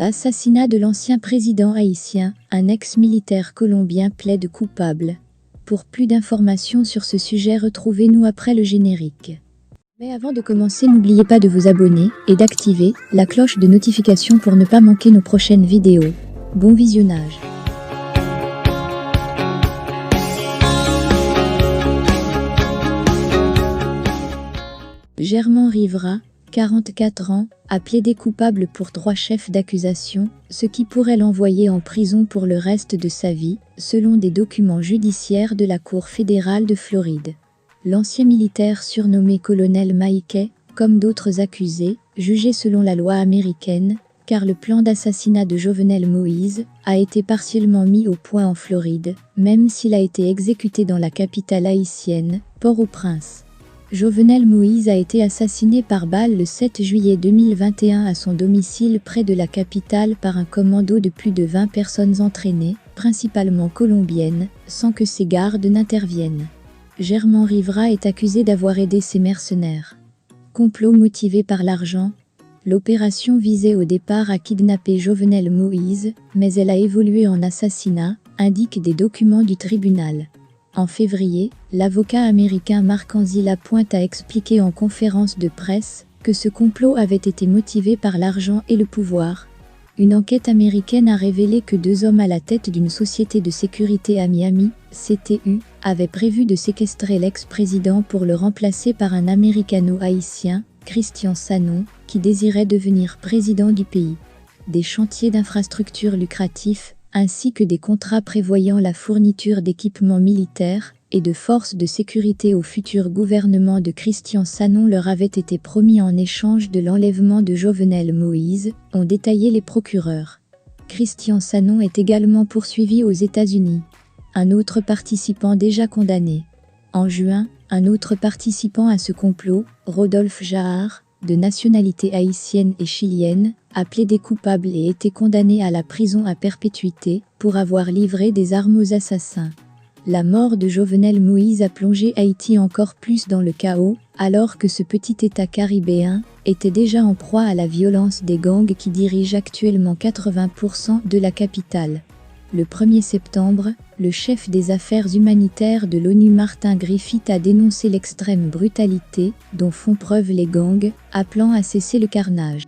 Assassinat de l'ancien président haïtien, un ex-militaire colombien plaide coupable. Pour plus d'informations sur ce sujet, retrouvez-nous après le générique. Mais avant de commencer, n'oubliez pas de vous abonner et d'activer la cloche de notification pour ne pas manquer nos prochaines vidéos. Bon visionnage. Germain Rivera, 44 ans, a plaidé coupable pour 3 chefs d'accusation, ce qui pourrait l'envoyer en prison pour le reste de sa vie, selon des documents judiciaires de la Cour fédérale de Floride. L'ancien militaire surnommé colonel Maïkay, comme d'autres accusés, jugé selon la loi américaine, car le plan d'assassinat de Jovenel Moïse a été partiellement mis au point en Floride, même s'il a été exécuté dans la capitale haïtienne, Port-au-Prince. Jovenel Moïse a été assassiné par balle le 7 juillet 2021 à son domicile près de la capitale par un commando de plus de 20 personnes entraînées, principalement colombiennes, sans que ses gardes n'interviennent. Germain Rivera est accusé d'avoir aidé ces mercenaires. Complot motivé par l'argent. L'opération visait au départ à kidnapper Jovenel Moïse, mais elle a évolué en assassinat, indiquent des documents du tribunal. En février, l'avocat américain Marc Anzy Lapointe a expliqué en conférence de presse que ce complot avait été motivé par l'argent et le pouvoir. Une enquête américaine a révélé que 2 hommes à la tête d'une société de sécurité à Miami, CTU, avaient prévu de séquestrer l'ex-président pour le remplacer par un américano-haïtien, Christian Sanon, qui désirait devenir président du pays. Des chantiers d'infrastructures lucratifs, ainsi que des contrats prévoyant la fourniture d'équipements militaires et de forces de sécurité au futur gouvernement de Christian Sanon leur avaient été promis en échange de l'enlèvement de Jovenel Moïse, ont détaillé les procureurs. Christian Sanon est également poursuivi aux États-Unis. Un autre participant déjà condamné. En juin, un autre participant à ce complot, Rodolphe Jahar, de nationalité haïtienne et chilienne, a plaidé coupable et été condamné à la prison à perpétuité pour avoir livré des armes aux assassins. La mort de Jovenel Moïse a plongé Haïti encore plus dans le chaos, alors que ce petit État caribéen était déjà en proie à la violence des gangs qui dirigent actuellement 80% de la capitale. Le 1er septembre, le chef des affaires humanitaires de l'ONU Martin Griffiths a dénoncé l'extrême brutalité dont font preuve les gangs, appelant à cesser le carnage.